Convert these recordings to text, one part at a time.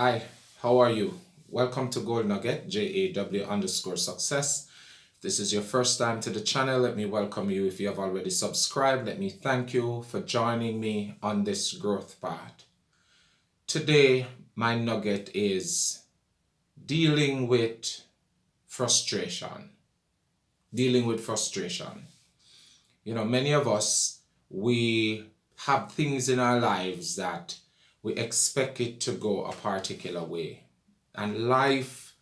Hi, how are you? Welcome to Gold Nugget, JAW_success. If this is your first time to the channel, let me welcome you. If you have already subscribed, let me thank you for joining me on this growth path. Today, my nugget is dealing with frustration. Dealing with frustration. Many of us, we have things in our lives that we expect it to go a particular way. And life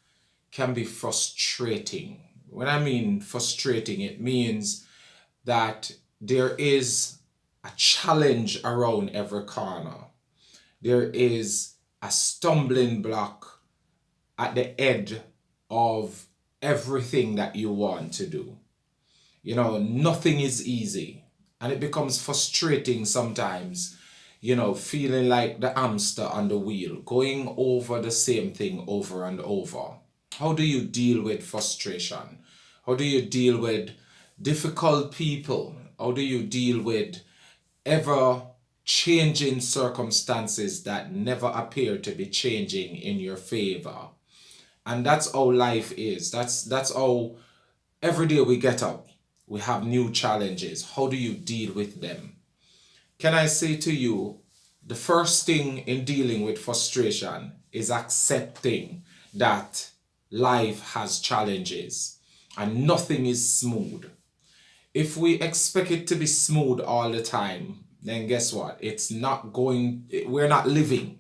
can be frustrating. When I mean frustrating, it means that there is a challenge around every corner. There is a stumbling block at the edge of everything that you want to do. Nothing is easy. And it becomes frustrating sometimes, feeling like the hamster on the wheel, going over the same thing over and over. How do you deal with frustration? How do you deal with difficult people? How do you deal with ever changing circumstances that never appear to be changing in your favor? And that's how life is. That's how every day we get up, we have new challenges. How do you deal with them? Can I say to you, the first thing in dealing with frustration is accepting that life has challenges and nothing is smooth. If we expect it to be smooth all the time, then guess what? We're not living,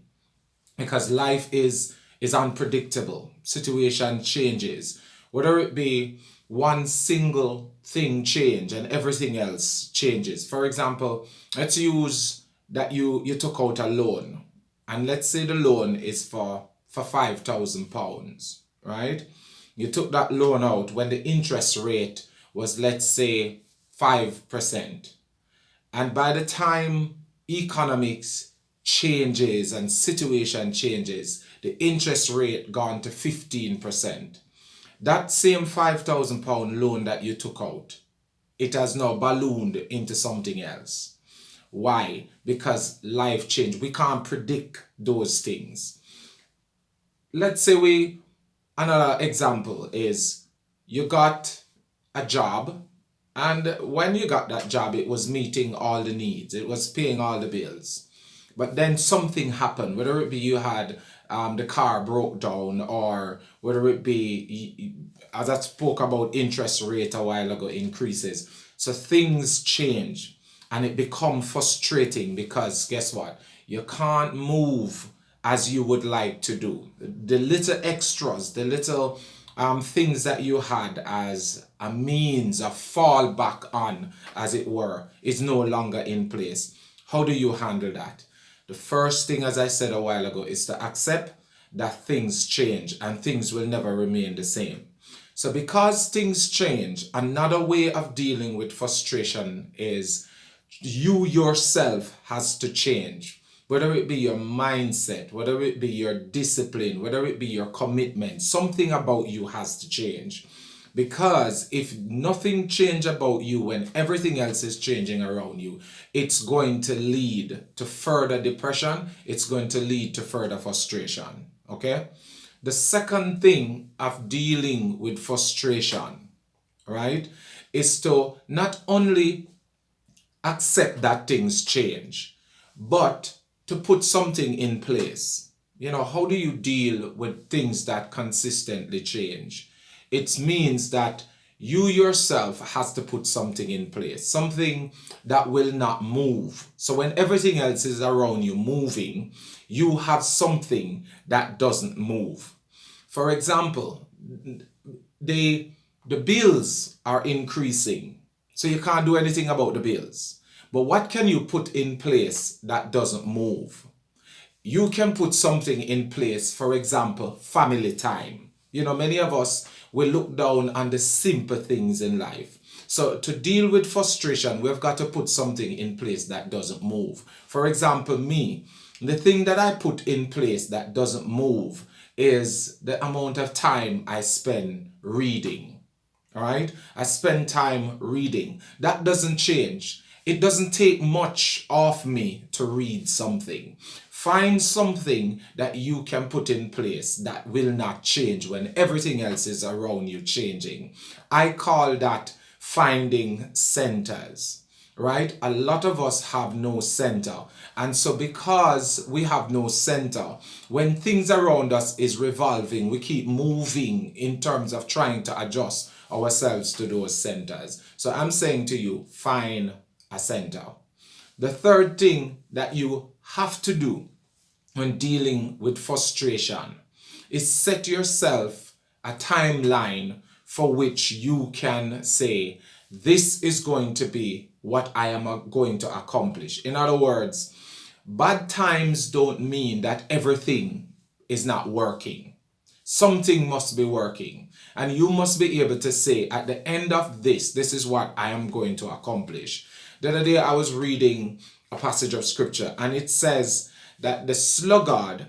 because life is unpredictable. Situation changes. Whether it be one single thing change and everything else changes. For example, let's use that you took out a loan, and let's say the loan is for £5,000, right? You took that loan out when the interest rate was, let's say, 5%. And by the time economics changes and situation changes, the interest rate gone to 15%. That same £5,000 loan that you took out, it has now ballooned into something else. Why? Because life changed. We can't predict those things. Let's say another example is you got a job, and when you got that job, it was meeting all the needs. It was paying all the bills. But then something happened, whether it be you had the car broke down, or whether it be, as I spoke about interest rate a while ago, increases. So things change and it becomes frustrating, because guess what? You can't move as you would like to do. The little extras, the little things that you had as a means of fall back on, as it were, is no longer in place. How do you handle that? The first thing, as I said a while ago, is to accept that things change and things will never remain the same. So because things change, another way of dealing with frustration is you yourself has to change. Whether it be your mindset, whether it be your discipline, whether it be your commitment, something about you has to change. Because if nothing change about you when everything else is changing around you, it's going to lead to further depression. It's going to lead to further frustration. Okay? The second thing of dealing with frustration, right, is to not only accept that things change, but to put something in place. How do you deal with things that consistently change? It means that you yourself has to put something in place, something that will not move. So when everything else is around you moving, you have something that doesn't move. For example, the bills are increasing, so you can't do anything about the bills. But what can you put in place that doesn't move? You can put something in place, for example, family time. Many of us will look down on the simple things in life. So to deal with frustration, we've got to put something in place that doesn't move. For example, me, the thing that I put in place that doesn't move is the amount of time I spend reading. All right? I spend time reading. That doesn't change. It doesn't take much of me to read something. Find something that you can put in place that will not change when everything else is around you changing. I call that finding centers, right? A lot of us have no center. And so because we have no center, when things around us is revolving, we keep moving in terms of trying to adjust ourselves to those centers. So I'm saying to you, find a center. The third thing that you have to do when dealing with frustration is set yourself a timeline for which you can say, this is going to be what I am going to accomplish. In other words, bad times don't mean that everything is not working. Something must be working. And you must be able to say, at the end of this, this is what I am going to accomplish. The other day I was reading a passage of scripture, and it says that the sluggard,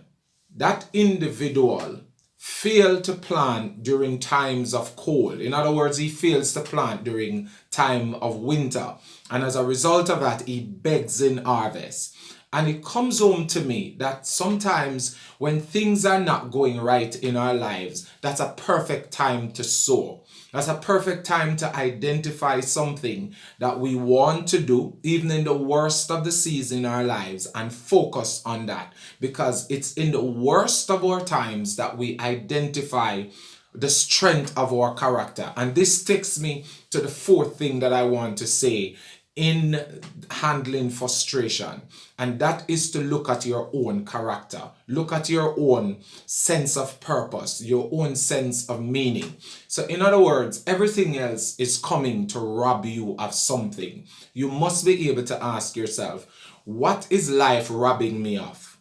that individual, failed to plant during times of cold. In other words, he fails to plant during time of winter. And as a result of that, he begs in harvest. And it comes home to me that sometimes when things are not going right in our lives, that's a perfect time to sow. That's a perfect time to identify something that we want to do, even in the worst of the season in our lives, and focus on that. Because it's in the worst of our times that we identify the strength of our character. And this takes me to the fourth thing that I want to say in handling frustration, and that is to look at your own character. Look at your own sense of purpose, your own sense of meaning. So in other words, everything else is coming to rob you of something. You must be able to ask yourself, what is life robbing me of?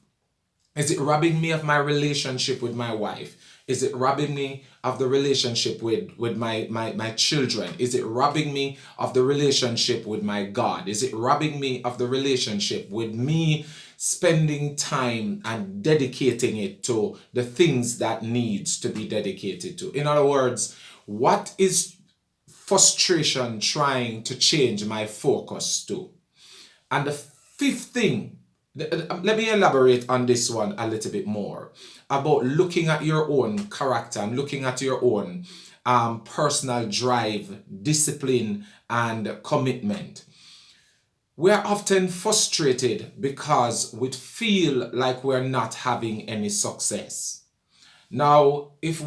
Is it robbing me of my relationship with my wife? Is it robbing me of the relationship with my children? Is it robbing me of the relationship with my God? Is it robbing me of the relationship with me spending time and dedicating it to the things that needs to be dedicated to? In other words, what is frustration trying to change my focus to? And the fifth thing, let me elaborate on this one a little bit more about looking at your own character and looking at your own personal drive, discipline, and commitment. We're often frustrated because we feel like we're not having any success. Now, it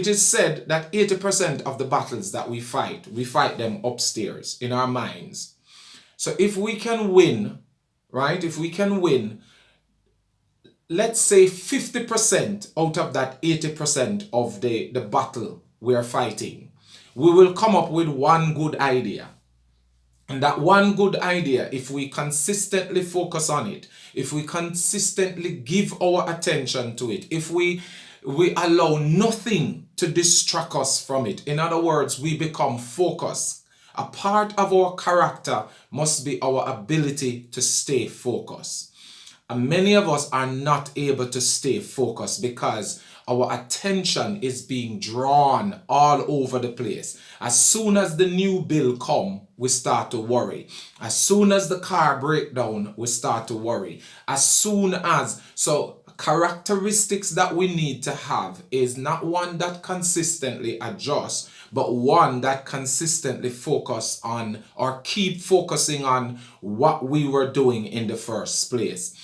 is said that 80% of the battles that we fight them upstairs in our minds. So if we can win, right? If we can win, let's say 50% out of that 80% of the battle we're fighting, we will come up with one good idea. And that one good idea, if we consistently focus on it, if we consistently give our attention to it, if we allow nothing to distract us from it, in other words, we become focused. A part of our character must be our ability to stay focused. And many of us are not able to stay focused because our attention is being drawn all over the place. As soon as the new bill come, we start to worry. As soon as the car break down, we start to worry. So characteristics that we need to have is not one that consistently adjusts, but one that consistently focus on or keep focusing on what we were doing in the first place.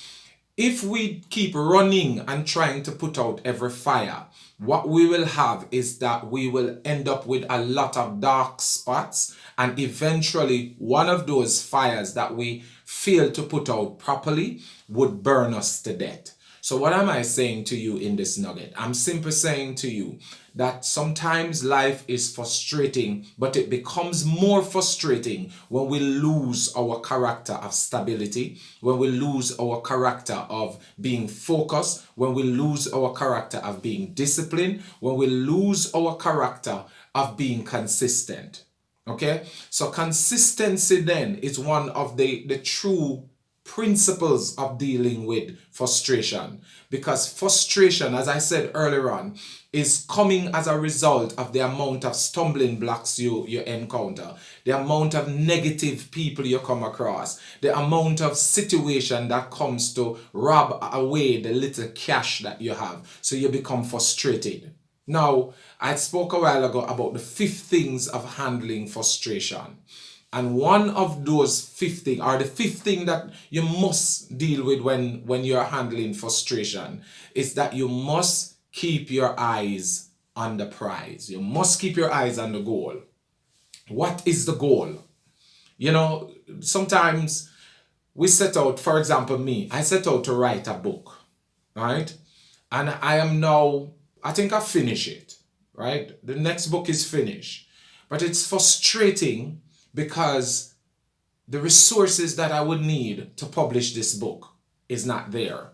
If we keep running and trying to put out every fire, what we will have is that we will end up with a lot of dark spots, and eventually one of those fires that we fail to put out properly would burn us to death. So what am I saying to you in this nugget? I'm simply saying to you that sometimes life is frustrating, but it becomes more frustrating when we lose our character of stability, when we lose our character of being focused, when we lose our character of being disciplined, when we lose our character of being consistent. Okay? So consistency then is one of the true principles of dealing with frustration, because frustration, as I said earlier on, is coming as a result of the amount of stumbling blocks you encounter, the amount of negative people you come across, the amount of situation that comes to rob away the little cash that you have, so you become frustrated. Now, I spoke a while ago about the 5 things of handling frustration. And one of those 15, or the 15 that you must deal with when you're handling frustration, is that you must keep your eyes on the prize. You must keep your eyes on the goal. What is the goal? You know, sometimes we set out, for example, me, I set out to write a book, right? And I think I finish it, right? The next book is finished. But it's frustrating because the resources that I would need to publish this book is not there.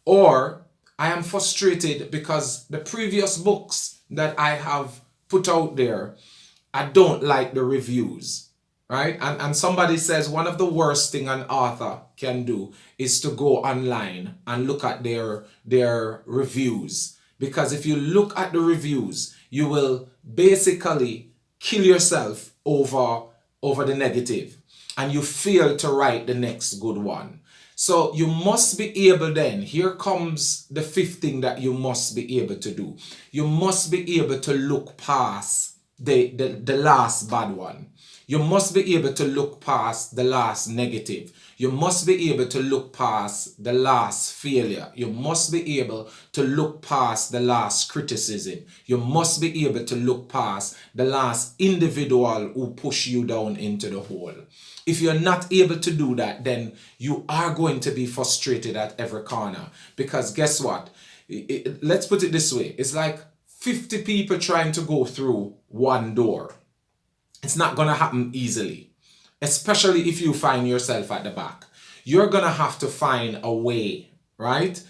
Or I am frustrated because the previous books that I have put out there, I don't like the reviews, right? And somebody says one of the worst thing an author can do is to go online and look at their reviews. Because if you look at the reviews, you will basically kill yourself over the negative, and you fail to write the next good one. So you must be able then, here comes the 5th thing that you must be able to do. You must be able to look past the last bad one. You must be able to look past the last negative. You must be able to look past the last failure. You must be able to look past the last criticism. You must be able to look past the last individual who push you down into the hole. If you're not able to do that, then you are going to be frustrated at every corner. Because guess what? Let's put it this way. It's like 50 people trying to go through one door. It's not going to happen easily, especially if you find yourself at the back. You're going to have to find a way, right,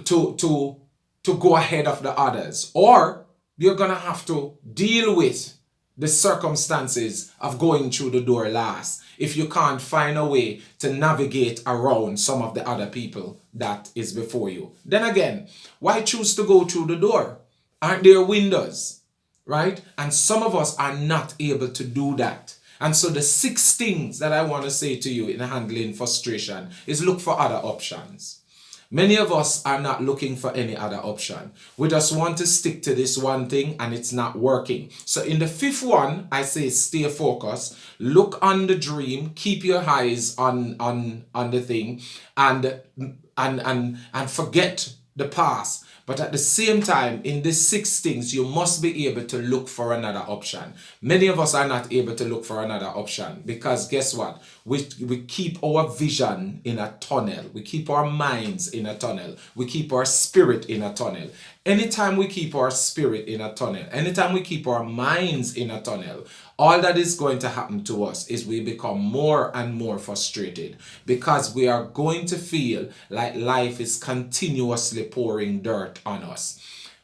to go ahead of the others. Or you're going to have to deal with the circumstances of going through the door last if you can't find a way to navigate around some of the other people that is before you. Then again, why choose to go through the door? Aren't there windows? Right? And some of us are not able to do that. And so the 6 things that I want to say to you in handling frustration is look for other options. Many of us are not looking for any other option. We just want to stick to this one thing and it's not working. So in the 5th one, I say stay focused, look on the dream, keep your eyes on the thing, and forget the past. But at the same time, in these 6 things, you must be able to look for another option. Many of us are not able to look for another option because guess what? We keep our vision in a tunnel. We keep our minds in a tunnel. We keep our spirit in a tunnel. Anytime we keep our spirit in a tunnel, anytime we keep our minds in a tunnel, all that is going to happen to us is we become more and more frustrated because we are going to feel like life is continuously pouring dirt on us.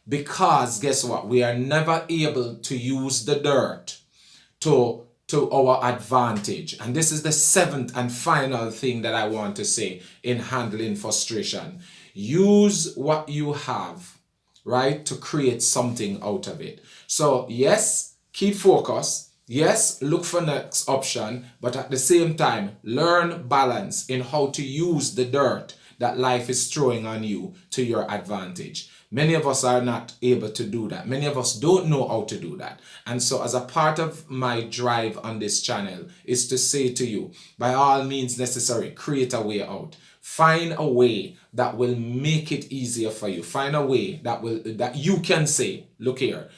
Because guess what? We are never able to use the dirt to our advantage. And this is the 7th and final thing that I want to say in handling frustration. Use what you have, right, to create something out of it. So yes, keep focus. Yes, look for next option, but at the same time, learn balance in how to use the dirt that life is throwing on you to your advantage. Many of us are not able to do that. Many of us don't know how to do that. And so as a part of my drive on this channel is to say to you, by all means necessary, create a way out. Find a way that will make it easier for you. Find a way that you can say, look here,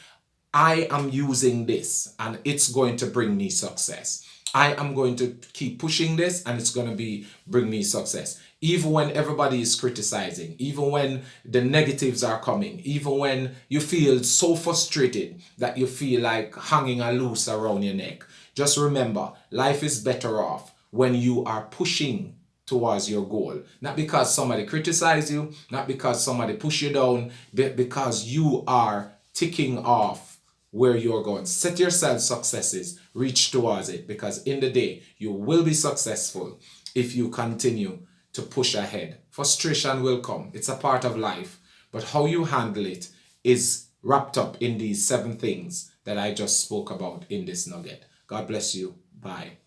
I am using this and it's going to bring me success. I am going to keep pushing this and it's going to bring me success. Even when everybody is criticizing, even when the negatives are coming, even when you feel so frustrated that you feel like hanging a noose around your neck. Just remember, life is better off when you are pushing towards your goal. Not because somebody criticizes you, not because somebody push you down, but because you are ticking off where you're going. Set yourself successes, reach towards it, because in the day you will be successful if you continue to push ahead. Frustration will come, it's a part of life, but how you handle it is wrapped up in these 7 things that I just spoke about in this nugget. God bless you. Bye.